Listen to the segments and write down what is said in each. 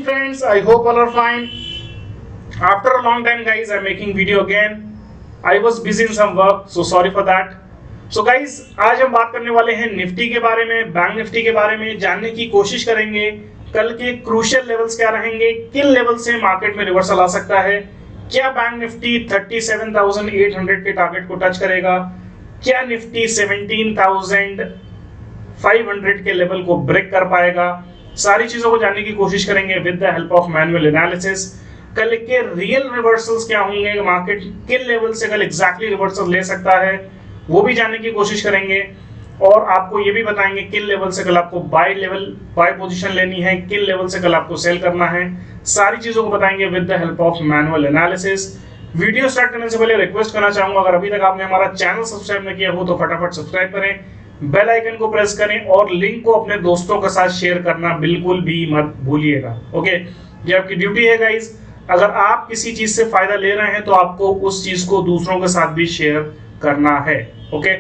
friends, I hope all are fine. After a long time guys, I'm making video again. I was busy in some work, so sorry for that. So guys, आज हम बात करने वाले हैं Nifty के बारे में, bank Nifty के बारे में जानने की कोशिश करेंगे। कल के क्रूशियल लेवल्स क्या रहेंगे, किन लेवल से मार्केट में रिवर्सल आ सकता है, क्या बैंक निफ्टी 37,800 के टारगेट को टच करेगा, क्या निफ्टी 17,500 के लेवल को ब्रेक कर पाएगा। सारी चीजों को जानने की कोशिश करेंगे with the help of manual analysis. कल के रियल रिवर्सल्स क्या होंगे, मार्केट किन लेवल से कल एग्जैक्टली रिवर्सल ले सकता है, वो भी जानने की कोशिश करेंगे। और आपको ये भी बताएंगे किन लेवल से कल आपको बाय पोजीशन लेनी है, किन लेवल से कल आपको सेल करना है। सारी चीजों को बताएंगे with the help of manual analysis. Video start करने से पहले रिक्वेस्ट करना चाहूंगा, अगर अभी तक आपने हमारा चैनल सब्सक्राइब नहीं किया हो तो फटाफट सब्सक्राइब करें, बेल आइकन को प्रेस करें और लिंक को अपने दोस्तों के साथ शेयर करना बिल्कुल भी मत भूलिएगा। ओके, ये आपकी ड्यूटी है गाइस। अगर आप किसी चीज से फायदा ले रहे हैं तो आपको उस चीज को दूसरों के साथ भी शेयर करना है। ओके,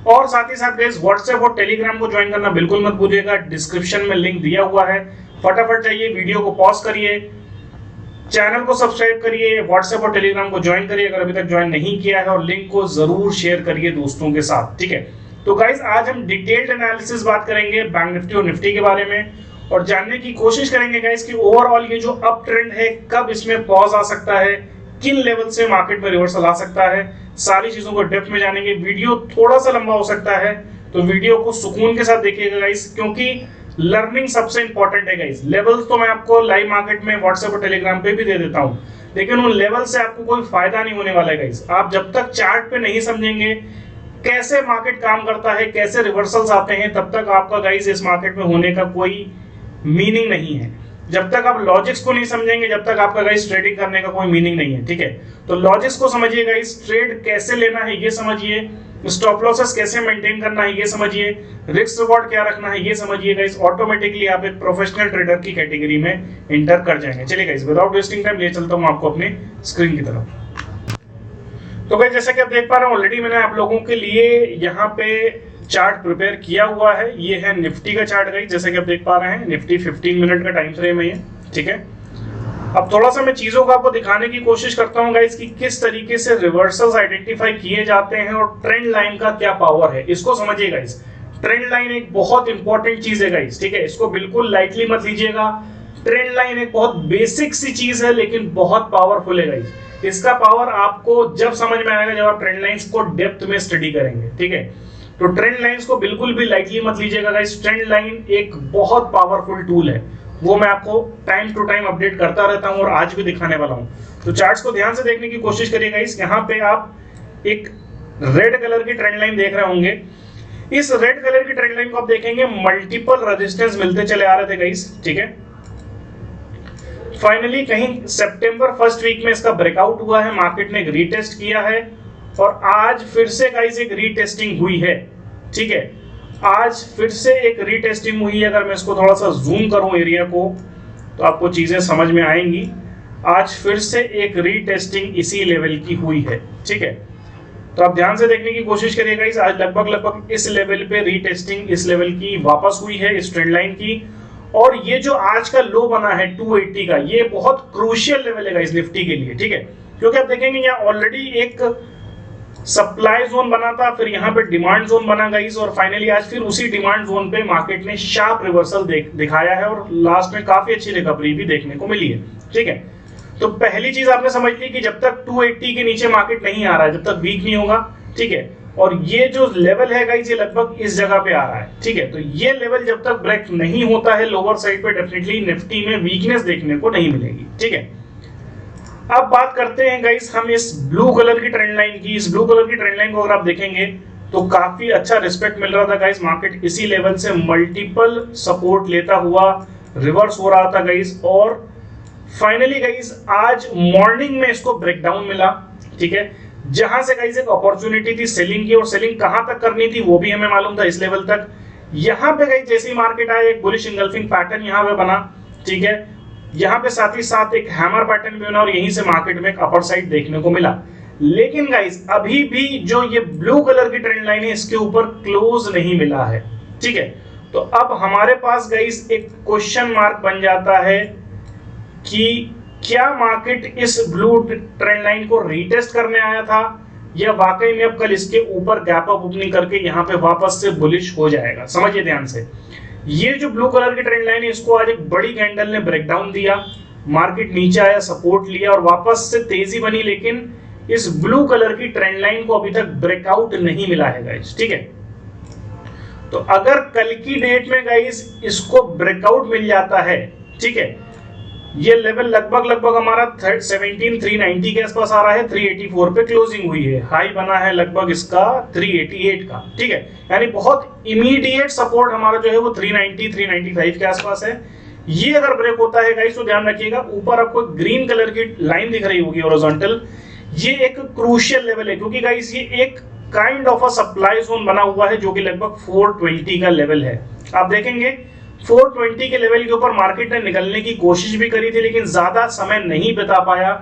और साथ ही साथ गाइस व्हाट्सएप और टेलीग्राम को ज्वाइन करना बिल्कुल मत भूलिएगा, डिस्क्रिप्शन में लिंक दिया हुआ है। फटाफट जाइए, वीडियो को पॉज करिए, चैनल को सब्सक्राइब करिए, व्हाट्सएप और टेलीग्राम को ज्वाइन करिए अगर अभी तक ज्वाइन नहीं किया है, और लिंक को जरूर शेयर करिए दोस्तों के साथ। ठीक है, तो गाइस आज हम डिटेल्ड एनालिसिस बात करेंगे बैंक निफ्टी और निफ्टी के बारे में, और जानने की कोशिश करेंगे गाइस कि ओवरऑल ये जो अप ट्रेंड है कब इसमें पॉज आ सकता है, किन लेवल से मार्केट में रिवर्सल आ सकता है। सारी चीजों को डेप्थ में जानेंगे। वीडियो थोड़ा सा लंबा हो सकता है तो वीडियो को सुकून के साथ देखिएगा गाइस, क्योंकि लर्निंग सबसे इंपॉर्टेंट है गाइस। लेवल्स तो मैं आपको लाइव मार्केट में व्हाट्सएप और टेलीग्राम पे भी दे देता हूं, लेकिन उन लेवल से आपको कोई फायदा नहीं होने वाला है गाइस। आप जब तक चार्ट पे नहीं समझेंगे कैसे मार्केट काम करता है, कैसे रिवर्सल्स आते हैं, तब तक आपका गाइस इस मार्केट में होने का कोई मीनिंग नहीं है। जब तक आप लॉजिक्स को नहीं समझेंगे, जब तक आपका गाइस ट्रेडिंग करने का कोई मीनिंग नहीं है। ठीक है, तो लॉजिक्स को समझिए गाइस, ट्रेड कैसे लेना है ये समझिए, स्टॉप लॉसेस कैसे मेंटेन करना है ये समझिए, रिस्क रिवॉर्ड क्या रखना है ये समझिए गाइस। ऑटोमेटिकली आप एक प्रोफेशनल ट्रेडर की कैटेगरी में एंटर कर जाएंगे। चलिए गाइस, विदाउट वेस्टिंग टाइम ले चलता हूं आपको अपने स्क्रीन की तरफ। तो गाइस जैसा कि आप देख पा रहे हैं, ऑलरेडी मैंने आप लोगों के लिए यहाँ पे चार्ट प्रिपेयर किया हुआ है। ये है निफ्टी का चार्ट गाइस, जैसा कि आप देख पा रहे हैं निफ्टी 15 मिनट का टाइम फ्रेम है ये। ठीक है, अब थोड़ा सा मैं चीजों को आपको दिखाने की कोशिश करता हूं गाइस कि किस तरीके से रिवर्सल्स आइडेंटिफाई किए जाते हैं और ट्रेंड लाइन का क्या पावर है, इसको समझिए गाइस। ट्रेंड लाइन एक बहुत इंपॉर्टेंट चीज है गाइस। ठीक है, इसको बिल्कुल लाइटली मत लीजिएगा। ट्रेंड लाइन एक बहुत बेसिक सी चीज है लेकिन बहुत पावरफुल है गाइस। इसका पावर आपको जब समझ में आएगा जब आप ट्रेंड लाइंस को डेप्थ में स्टडी करेंगे। ठीक है, तो ट्रेंड लाइंस को बिल्कुल भी लाइटली मत लीजिएगा गाइस। ट्रेंड लाइन एक बहुत पावरफुल टूल है, वो मैं आपको टाइम टू टाइम अपडेट करता रहता हूं और आज भी दिखाने वाला हूं। तो चार्ट्स को ध्यान से देखने की कोशिश करिए गाइस। यहाँ पे आप एक रेड कलर की ट्रेंड लाइन देख रहे होंगे। इस रेड कलर की ट्रेंड लाइन को आप देखेंगे मल्टीपल रेजिस्टेंस मिलते चले आ रहे थे गाइस। ठीक है, फाइनली कहीं सितंबर फर्स्ट वीक में इसका ब्रेकआउट हुआ है, मार्केट ने एक रीटेस्ट किया है और आज फिर से गाइस एक रीटेस्टिंग हुई है। ठीक है, आज फिर से एक रीटेस्टिंग हुई है। अगर मैं इसको थोड़ा सा जूम करूं एरिया को तो आपको चीजें समझ में आएंगी। आज फिर से एक रीटेस्टिंग इसी लेवल की हुई है। ठीक है, तो आप ध्यान से देखने की कोशिश करिएगा। इस आज लगभग इस लेवल पे रीटेस्टिंग इस लेवल की वापस हुई है, इस ट्रेंड लाइन की। और ये जो आज का लो बना है 280 का, ये बहुत क्रूशियल लेवल है गाइस निफ्टी के लिए। ठीक है, क्योंकि आप देखेंगे यहाँ ऑलरेडी एक सप्लाई जोन बना था, फिर यहाँ पे डिमांड जोन बना गाइस, और फाइनली आज फिर उसी डिमांड जोन पे मार्केट ने शार्प रिवर्सल दिखाया है और लास्ट में काफी अच्छी रिकवरी भी देखने को मिली है। ठीक है, तो पहली चीज आपने समझ ली कि जब तक 280 के नीचे मार्केट नहीं आ रहा है, जब तक वीक नहीं होगा। ठीक है, और ये जो लेवल है गाइस ये लगभग इस जगह पे आ रहा है। ठीक है, तो ये लेवल जब तक ब्रेक नहीं होता है लोअर साइड पे, डेफिनेटली निफ्टी में वीकनेस देखने को नहीं मिलेगी। ठीक है, अब बात करते हैं गाइस हम इस ब्लू कलर की ट्रेंड लाइन की। इस ब्लू कलर की ट्रेंड लाइन को अगर आप देखेंगे तो काफी अच्छा रिस्पेक्ट मिल रहा था गाइस। मार्केट इसी लेवल से मल्टीपल सपोर्ट लेता हुआ रिवर्स हो रहा था गाइस, और फाइनली गाइस आज मॉर्निंग में इसको ब्रेकडाउन मिला। ठीक है, जहां से गाइस एक अपॉर्चुनिटी थी सेलिंग की, और सेलिंग कहां तक करनी थी वो भी हमें मालूम था, इस लेवल तक। यहां पे गाइस जैसे ही मार्केट आया एक बुलिश इंगल्फिंग पैटर्न यहां पे बना। ठीक है, यहाँ पे साथ ही साथ एक हैमर पैटर्न भी बना और यहीं से मार्केट में एक अपर साइड देखने को मिला। लेकिन गाइस अभी भी जो ये ब्लू कलर की ट्रेंड लाइन है इसके ऊपर क्लोज नहीं मिला है। ठीक है, तो अब हमारे पास गाइस एक क्वेश्चन मार्क बन जाता है कि क्या मार्केट इस ब्लू ट्रेंड लाइन को रीटेस्ट करने आया था या वाकई में अब कल इसके ऊपर गैप अप ओपनिंग करके यहाँ पे वापस से बुलिश हो जाएगा। समझिए ध्यान से, ये जो ब्लू कलर की ट्रेंड लाइन है इसको आज एक बड़ी कैंडल ने ब्रेक डाउन दिया, मार्केट नीचे आया, सपोर्ट लिया और वापस से तेजी बनी, लेकिन इस ब्लू कलर की ट्रेंड लाइन को अभी तक ब्रेकआउट नहीं मिला है गाइस। ठीक है, तो अगर कल की डेट में गाइस इसको ब्रेकआउट मिल जाता है, ठीक है, ये लेवल लगभग हमारा 17,390 के आसपास आ रहा है, 384 पे क्लोजिंग हुई है, हाई बना है लगभग इसका 388 का। ठीक है, यानी बहुत इमीडिएट सपोर्ट हमारा जो है वो 390 395 के आसपास है। ये अगर ब्रेक होता है गाइस तो ध्यान रखिएगा, ऊपर आपको ग्रीन कलर की लाइन दिख रही होगी हॉरिजॉन्टल, ये एक क्रूशियल लेवल है, क्योंकि गाइस ये एक kind of a supply zone बना हुआ है जो कि लगभग 420 का लेवल है। आप देखेंगे 420 के लेवल के ऊपर मार्केट ने निकलने की कोशिश भी करी थी, लेकिन ज्यादा समय नहीं बिता पाया,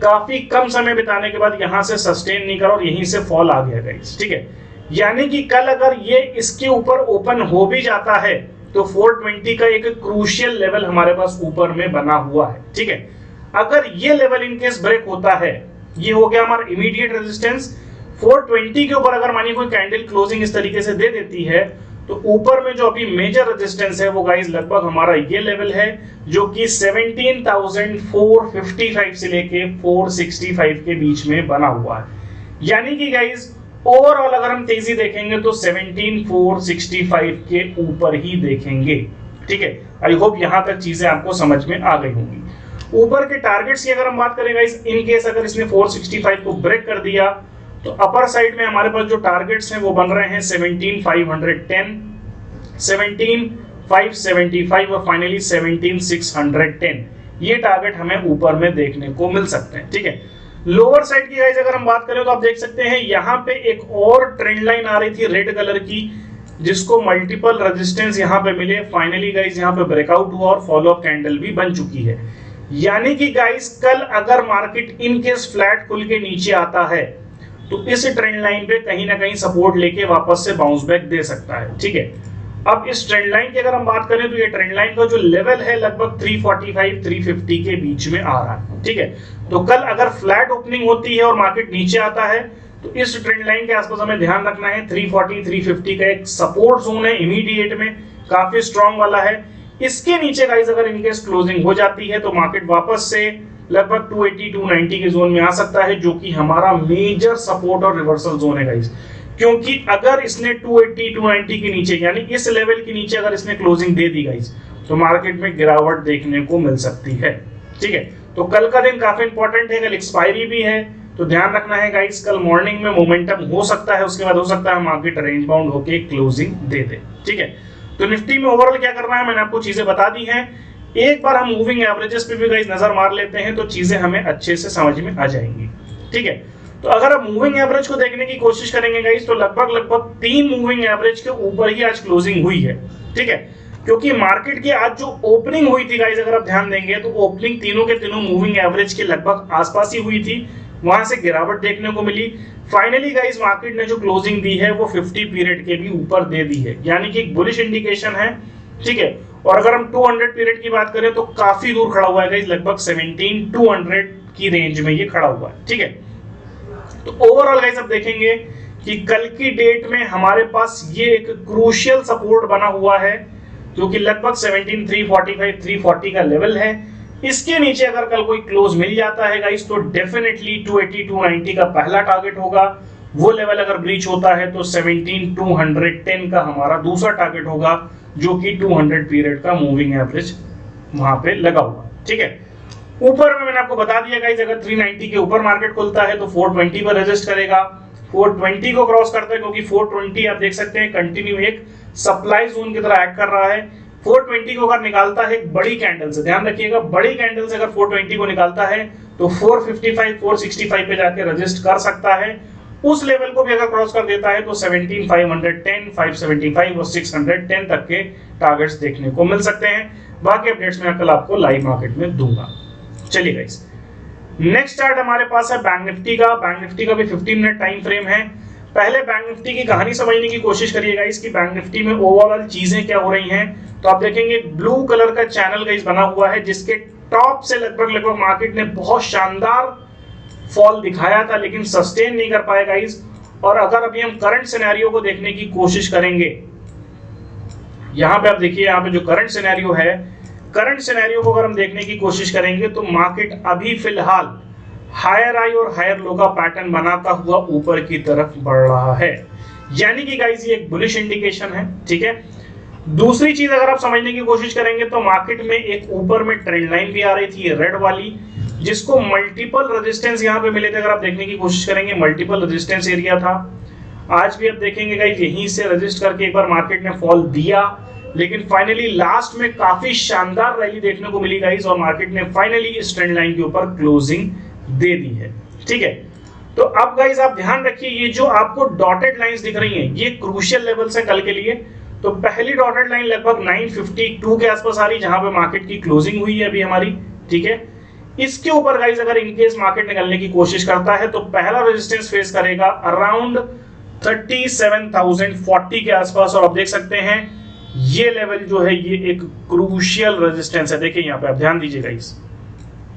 काफी कम समय बिताने के बाद यहां से सस्टेन नहीं करा और यहीं से फॉल आ गया गाइस। ठीक है, यानी कि कल अगर ये इसके ऊपर ओपन हो भी जाता है तो 420 का एक क्रूशियल लेवल हमारे पास ऊपर में बना हुआ है। ठीक है, अगर ये लेवल इनकेस ब्रेक होता है, ये हो गया हमारा इमीडिएट रेजिस्टेंस, 420 के ऊपर अगर मानिए कोई कैंडल क्लोजिंग इस तरीके से दे देती है तो ऊपर में जो अभी मेजर रेजिस्टेंस है वो गाइस लगभग हमारा ये लेवल है जो कि 17,455 से लेके 465 के बीच में बना हुआ है। यानी कि गाइस ओवरऑल अगर हम तेजी देखेंगे तो 17,465 के ऊपर ही देखेंगे। ठीक है, आई होप यहां तक चीजें आपको समझ में आ गई होंगी। ऊपर के टारगेट्स की अगर हम बात करें गाइस, इन केस अगर इसने 465 को ब्रेक कर दिया तो अपर साइड में हमारे पास जो टारगेट्स हैं वो बन रहे हैं 17,510, 17,575 और फाइनली 17,610। ये टारगेट हमें ऊपर में देखने को मिल सकते हैं। ठीक है, लोअर साइड की गाइस अगर हम बात करें तो आप देख सकते हैं यहाँ पे एक और ट्रेंड लाइन आ रही थी रेड कलर की, जिसको मल्टीपल रेजिस्टेंस यहाँ पे मिले, फाइनली गाइस यहाँ पे ब्रेकआउट हुआ और फॉलो अप कैंडल भी बन चुकी है। यानी कि गाइस कल अगर मार्केट इन केस फ्लैट खुल के नीचे आता है तो इस ट्रेंड लाइन पे कहीं ना कहीं सपोर्ट लेके वापस से बाउंस बैक दे सकता है। ठीक है, अब इस ट्रेंड लाइन की अगर हम बात करें तो ये ट्रेंड लाइन का जो लेवल है लगभग 345 350 के बीच में आ रहा है। ठीक है, तो कल अगर फ्लैट ओपनिंग होती है और मार्केट नीचे आता है तो इस ट्रेंड लाइन के आसपास हमें ध्यान रखना है 340 350 का एक सपोर्ट जोन है, इमीडिएट में काफी स्ट्रॉन्ग वाला है। इसके नीचे गाइस अगर इनकेस क्लोजिंग हो जाती है तो मार्केट वापस से लगभग 280 290 के जोन में आ सकता है, जो कि हमारा मेजर सपोर्ट और रिवर्सल जोन है गाइस। क्योंकि अगर इसने 280 290 के नीचे यानी इस लेवल के नीचे अगर इसने क्लोजिंग दे दी गाइस तो मार्केट में गिरावट देखने को मिल सकती है। ठीक है, तो कल का दिन काफी इंपॉर्टेंट है, कल एक्सपायरी भी है, तो ध्यान रखना है गाइस, कल मॉर्निंग में मोमेंटम हो सकता है, उसके बाद हो सकता है मार्केट रेंज बाउंड होके क्लोजिंग दे दे। ठीक है, तो निफ्टी में ओवरऑल क्या करना है मैंने आपको चीजें बता दी हैं। एक बार हम मूविंग एवरेजेस पे भी गाइस नजर मार लेते हैं तो चीजें हमें अच्छे से समझ में आ जाएंगी। ठीक है, तो अगर आप मूविंग एवरेज को देखने की कोशिश करेंगे गाइस तो लगभग 3 मूविंग एवरेज के ऊपर ही आज क्लोजिंग हुई है। ठीक है, क्योंकि मार्केट की आज जो ओपनिंग हुई थी गाइस अगर आप ध्यान देंगे तो ओपनिंग तीनों के तीनों मूविंग एवरेज के लगभग आसपास ही हुई थी, वहां से गिरावट देखने को मिली। फाइनली गाइस मार्केट ने जो क्लोजिंग दी है वो 50 पीरियड के भी ऊपर दे दी है, यानी कि एक बुलिश इंडिकेशन है। ठीक है, और अगर हम 200 पीरियड की बात करें तो काफी दूर खड़ा हुआ है गाइस, लगभग 17,200 की रेंज में ये खड़ा हुआ है। ठीक है, तो ओवरऑल गाइस अब देखेंगे कि कल की डेट में हमारे पास ये एक क्रूशियल सपोर्ट बना हुआ है जो कि लगभग 17,345 340 का लेवल है। इसके नीचे अगर कल कोई क्लोज मिल जाता है गाइस तो डेफिनेटली 280 290 का पहला टारगेट होगा, वो लेवल अगर ब्रीच होता है तो 17,210 का हमारा दूसरा टारगेट होगा जो कि 200 पीरियड का मूविंग एवरेज वहां पे लगा हुआ। ठीक है, ऊपर में मैंने आपको बता दिया गाइस अगर 390 के ऊपर मार्केट खुलता है तो 420 पर रेजिस्ट करेगा, 420 को क्रॉस करता है क्योंकि 420 आप देख सकते हैं कंटिन्यू एक सप्लाई जोन की तरह एक्ट कर रहा है। 420 को अगर निकालता है एक बड़ी कैंडल से, ध्यान रखिएगा बड़ी कैंडल से अगर 420 को निकालता है तो 455 465 पे जाके रेजिस्ट कर सकता है। उस लेवल को भी अगर क्रॉस कर देता है तो 17,510 575 और 610 तक के टारगेट्स देखने को मिल सकते हैं। बाकी अपडेट्स मैं कल आपको लाइव मार्केट में दूंगा। चलिए गाइस, नेक्स्ट चार्ट हमारे पास है बैंक निफ्टी का। बैंक निफ्टी का भी 15 मिनट टाइम फ्रेम है। पहले बैंक निफ्टी की कहानी समझने की कोशिश करिएगा इसकी, बैंक निफ्टी में ओवरऑल चीजें क्या हो रही हैं। तो आप देखेंगे ब्लू कलर का चैनल गाइस बना हुआ है जिसके टॉप से लगभग मार्केट ने बहुत शानदार फॉल दिखाया था, लेकिन सस्टेन नहीं कर पाएगा इस। और अगर अभी हम करंट सिनेरियो को देखने की कोशिश करेंगे, यहां पे आप देखिए, यहां पे जो करंट सिनेरियो है, करंट सिनेरियो को अगर हम देखने की कोशिश करेंगे तो मार्केट अभी फिलहाल हायर हाई और हायर लो का पैटर्न बनाता हुआ ऊपर की तरफ बढ़ रहा है, यानी कि गाइस ये एक बुलिश इंडिकेशन है, ठीक है। दूसरी चीज अगर आप समझने की कोशिश करेंगे तो मार्केट में एक ऊपर में ट्रेंड लाइन भी आ रही थी, रेड वाली, जिसको मल्टीपल रेजिस्टेंस यहां पे मिले थे। अगर आप देखने की कोशिश करेंगे, मल्टीपल रेजिस्टेंस एरिया था। आज भी आप देखेंगे गाइस यहीं से रेजिस्ट करके एक बार मार्केट ने फॉल दिया, लेकिन फाइनली लास्ट में काफी शानदार रैली देखने को मिली गाइस, और मार्केट ने फाइनली इस ट्रेंड लाइन के ऊपर क्लोजिंग दे दी है, ठीक है। तो अब गाइस आप ध्यान रखिए, ये जो आपको डॉटेड लाइंस दिख रही हैं, ये क्रूशियल लेवल्स हैं कल के लिए। तो पहली डॉटेड लाइन लगभग 952 के आसपास आ रही, जहां पे मार्केट की क्लोजिंग हुई है अभी हमारी, ठीक है। इसके ऊपर गाइस अगर इनकेस मार्केट निकलने की कोशिश करता है तो पहला रेजिस्टेंस फेस करेगा अराउंड 37,040 के आसपास, और आप देख सकते हैं ये लेवल जो है ये एक क्रूशियल रेजिस्टेंस है। देखिए यहाँ पे आप ध्यान दीजिएगा, इस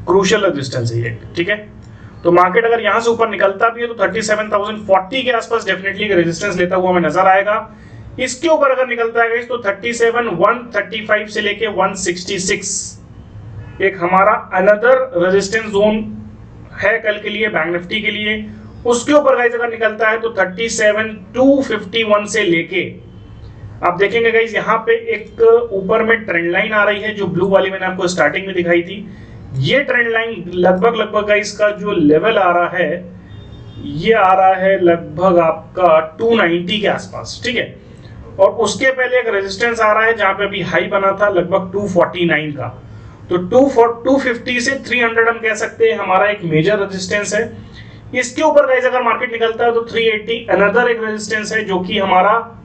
क्रूशियल रेजिस्टेंस है ये, ठीक है। तो मार्केट अगर यहां से ऊपर निकलता भी है तो 37,040 के आसपास डेफिनेटली रेजिस्टेंस लेता हुआ हमें नजर आएगा। इसके ऊपर अगर निकलता है तो 37,135 से लेके 166 एक हमारा अनदर रेजिस्टेंस जोन है कल के लिए बैंक निफ्टी के लिए। उसके ऊपर गाइस अगर निकलता है तो 37,251 से लेके आप देखेंगे गाइस यहाँ पे एक ऊपर में ट्रेंड लाइन आ रही है, जो ब्लू वाली मैंने आपको स्टार्टिंग में दिखाई थी। ये ट्रेंड लाइन लगभग गाइस का जो लेवल आ रहा है, ये आ रहा है लगभग आपका 290 के आसपास, ठीक है। और उसके पहले एक रेजिस्टेंस आ रहा है जहां पे अभी हाई बना था लगभग 249 का। तो 250 से 300 हम कह सकते हैं हमारा एक मेजर रेजिस्टेंस है। इसके ऊपर गाइस अगर मार्केट निकलता है तो 380 अनदर एक रेजिस्टेंस है, जो कि हमारा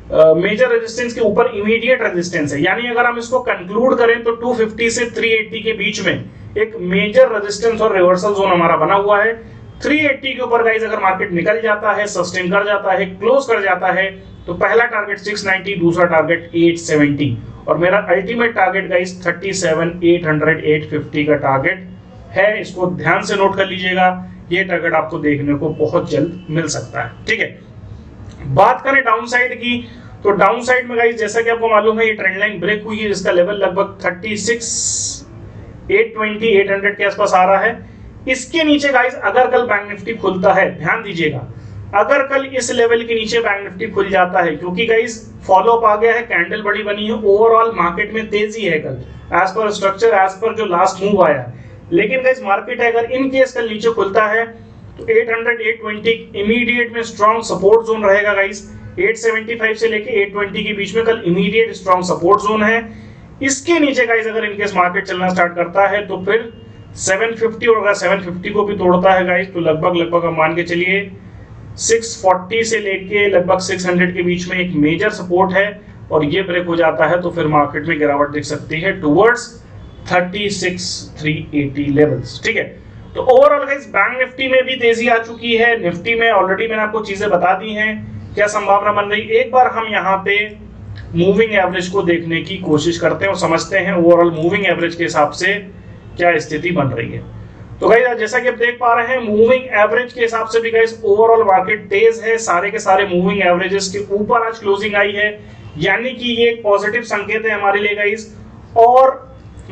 मेजर रेजिस्टेंस के ऊपर इमीडिएट रेजिस्टेंस है। यानी अगर हम इसको कंक्लूड करें तो 250 से 380 के बीच में एक मेजर रेजिस्टेंस और रिवर्सल जोन हमारा बना हुआ है। 380 के ऊपर गाइस अगर मार्केट निकल जाता है, सस्टेन कर जाता है, क्लोज कर जाता है, तो पहला टारगेट 690, दूसरा टारगेट 870, और मेरा अल्टीमेट टारगेट गाइस 37,800 850 का टारगेट है। इसको ध्यान से नोट कर लीजिएगा, ये टारगेट आपको देखने को बहुत जल्द मिल सकता है, ठीक है। बात करें डाउन साइड की, तो डाउन साइड में गाइस जैसा कि आपको मालूम है ये ट्रेंड लाइन ब्रेक हुई है, जिसका लेवल लगभग 36,820 800 के आसपास आ रहा है। इसके नीचे गाइस अगर कल बैंक निफ्टी खुलता है, ध्यान दीजिएगा, अगर कल इस लेवल के नीचे बैंक निफ्टी खुल जाता है, क्योंकि गाइस फॉलो अप आ गया है, कैंडल बड़ी बनी है, ओवरऑल मार्केट में तेजी है कल as per structure, as per जो लास्ट मूव आया है। लेकिन गाइस मार्केट अगर इन केस कल नीचे खुलता है तो 800 820 इमीडिएट में स्ट्रॉन्ग सपोर्ट जोन रहेगा गाइस। 875 से लेके 820 के बीच में कल इमीडिएट स्ट्रॉन्ग सपोर्ट जोन है। इसके नीचे गाइस अगर इनकेस मार्केट चलना स्टार्ट करता है तो फिर 750, और अगर 750 को भी तोड़ता है गाइस तो लगभग हम मान के चलिए 640 से लेके लगभग 600 के बीच में एक मेजर सपोर्ट है, और ये ब्रेक हो जाता है तो फिर मार्केट में गिरावट दिख सकती है टुवर्ड्स 36,380 लेवल्स, ठीक है। तो ओवरऑल गाइस बैंक निफ्टी में भी तेजी आ चुकी है, निफ्टी में ऑलरेडी मैंने आपको चीजें बता दी हैं क्या संभावना बन रही। एक बार हम यहाँ पे मूविंग एवरेज को देखने की कोशिश करते हैं और समझते हैं ओवरऑल मूविंग एवरेज के हिसाब से क्या स्थिति बन रही है। तो गाइस जैसा कि आप देख पा रहे हैं मूविंग एवरेज के हिसाब से भी गाइस ओवरऑल मार्केट तेज है, सारे के सारे मूविंग एवरेजेस के ऊपर आज क्लोजिंग आई है, यानी कि ये एक पॉजिटिव संकेत है हमारे लिए गाइस। और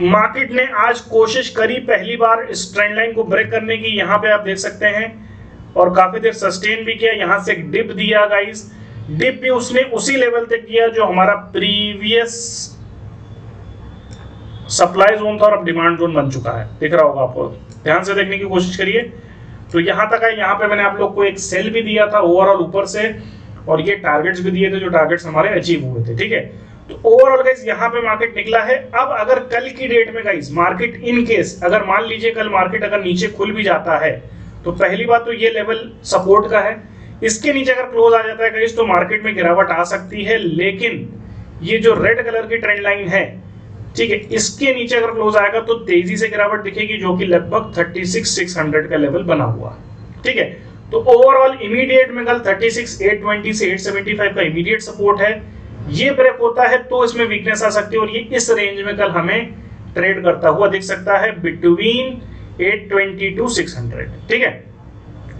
मार्केट ने आज कोशिश करी पहली बार इस ट्रेंड लाइन को ब्रेक करने की, यहाँ पे आप देख सकते हैं, और काफी देर सस्टेन भी किया। यहाँ से एक डिप दिया गाइस, डिप भी उसने उसी लेवल तक किया जो हमारा प्रीवियस सप्लाई जोन था और अब डिमांड जोन बन चुका है, दिख रहा होगा आपको, ध्यान से देखने की कोशिश करिए। तो यहाँ तक है, यहाँ पे मैंने आप लोग को एक सेल भी दिया था ओवरऑल ऊपर से, और ये टारगेट्स भी दिए थे जो टारगेट्स हमारे अचीव हुए थे, ठीक है। तो ओवरऑल गाइस यहाँ पे मार्केट निकला है। अब अगर कल की डेट में गाइस मार्केट इन केस अगर मान लीजिए कल मार्केट अगर नीचे खुल भी जाता है तो पहली बात तो ये लेवल सपोर्ट का है, इसके नीचे अगर क्लोज आ जाता है गाइस तो मार्केट में गिरावट आ सकती है। लेकिन ये जो रेड कलर की ट्रेंड लाइन है, ठीक है, इसके नीचे अगर क्लोज आएगा तो तेजी से गिरावट दिखेगी, जो कि लगभग 36,600 का लेवल बना हुआ है, ठीक है। तो ओवरऑल इमीडिएट में कल 36,820 से 875 का इमीडिएट सपोर्ट है। ये ब्रेक होता है तो इसमें वीकनेस आ सकती है, और ये इस रेंज में कल हमें ट्रेड करता हुआ दिख सकता है बिटवीन 820 टू 600। ठीक है,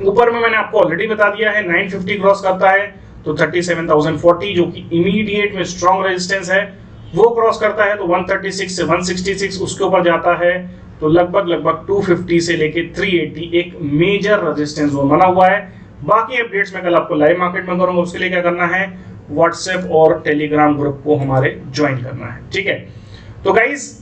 ऊपर में मैंने आपको ऑलरेडी बता दिया है 950 क्रॉस करता है तो 37,040 जो कि इमीडिएट में स्ट्रॉन्ग रेजिस्टेंस है, वो क्रॉस करता है तो 136 से 166 उसके ऊपर जाता है तो लगभग 250 से लेके 380 एक मेजर रेजिस्टेंस जोन बना हुआ है। बाकी अपडेट्स मैं कल आपको लाइव मार्केट में करूंगा, उसके लिए क्या करना है, व्हाट्सएप और टेलीग्राम ग्रुप को हमारे ज्वाइन करना है। ठीक है, तो गाइस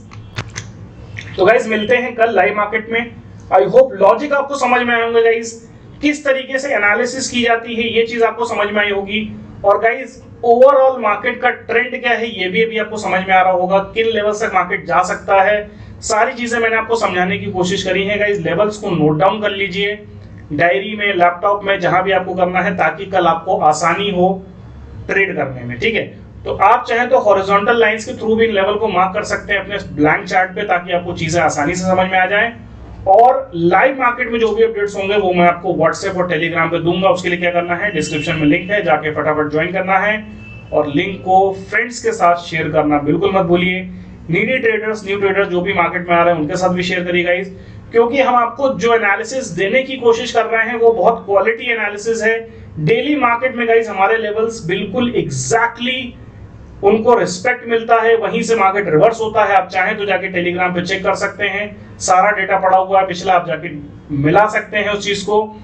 मिलते हैं कल लाइव मार्केट में। आई होप लॉजिक आपको समझ में आए होंगे गाइस, किस तरीके से एनालिसिस की जाती है ये चीज आपको समझ में आई होगी। और गाइस ओवरऑल मार्केट का ट्रेंड क्या है ये भी अभी आपको समझ में आ रहा होगा, किन लेवल तक मार्केट जा सकता है, सारी चीजें मैंने आपको समझाने की कोशिश करी है। गाइस लेवल्स को नोट डाउन कर लीजिए डायरी में, लैपटॉप में, जहां भी आपको करना है, ताकि कल आपको आसानी हो ट्रेड करने में। ठीक है, तो आप चाहें तो हॉरिजॉन्टल लाइंस के थ्रू भी इन लेवल को मार्क कर सकते हैं अपने ब्लैंक चार्ट पे, ताकि आपको चीजें आसानी से समझ में आ जाएं। और लाइव मार्केट में जो भी अपडेट्स होंगे वो मैं आपको व्हाट्सएप और टेलीग्राम पे दूंगा। उसके लिए क्या करना है, डिस्क्रिप्शन में लिंक है, जाके फटाफट ज्वाइन करना है और लिंक को फ्रेंड्स के साथ शेयर करना बिल्कुल मत भूलिए। नीडी ट्रेडर्स, न्यू ट्रेडर्स जो भी मार्केट में आ रहे हैं उनके साथ भी शेयर करिए गाइस, क्योंकि हम आपको जो एनालिसिस देने की कोशिश कर रहे हैं वो बहुत क्वालिटी एनालिसिस है। डेली मार्केट में गाइस हमारे लेवल्स बिल्कुल एग्जैक्टली उनको रिस्पेक्ट मिलता है, वहीं से मार्केट रिवर्स होता है। आप चाहें तो जाके टेलीग्राम पे चेक कर सकते हैं, सारा डेटा पड़ा हुआ है पिछला, आप जाके मिला सकते हैं उस चीज को।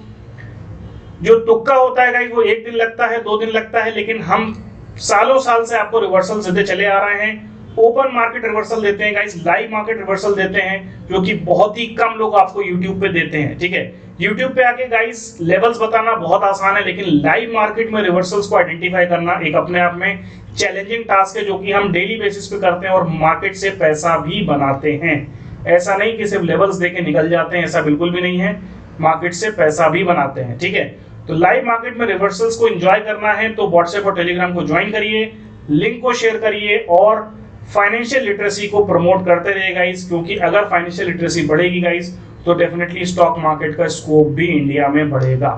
जो तुक्का होता है गाइस वो एक दिन लगता है, 2 दिन लगता है, लेकिन हम सालों साल से आपको रिवर्सल देते चले आ रहे हैं। ओपन मार्केट रिवर्सल देते हैं गाइस, लाइव मार्केट रिवर्सल देते हैं, जो कि बहुत ही कम लोग आपको YouTube पे देते हैं। ठीक है, YouTube पे आके गाइस लेवल्स बताना बहुत आसान है, लेकिन लाइव मार्केट में रिवर्सल्स को आइडेंटिफाई करना एक अपने आप में चैलेंजिंग टास्क है, जो कि हम डेली बेसिस पे करते हैं और मार्केट से पैसा भी बनाते हैं। ऐसा नहीं कि सिर्फ लेवल्स देके निकल जाते हैं, ऐसा बिल्कुल भी नहीं है, मार्केट से पैसा भी बनाते हैं। ठीक है, तो लाइव मार्केट में रिवर्सल्स को एंजॉय करना है तो व्हाट्सएप और टेलीग्राम को ज्वाइन करिए, लिंक को शेयर करिए और फाइनेंशियल लिटरेसी को प्रमोट करते रहिए गाइस, क्योंकि अगर फाइनेंशियल लिटरेसी बढ़ेगी गाइस तो डेफिनेटली स्टॉक मार्केट का स्कोप भी इंडिया में बढ़ेगा।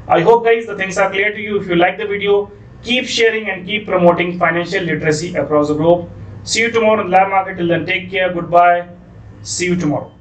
I hope guys the things are clear to you. If you like the video, keep sharing and keep promoting financial literacy across the globe. See you tomorrow in live market. Till then, take care. Goodbye. See you tomorrow.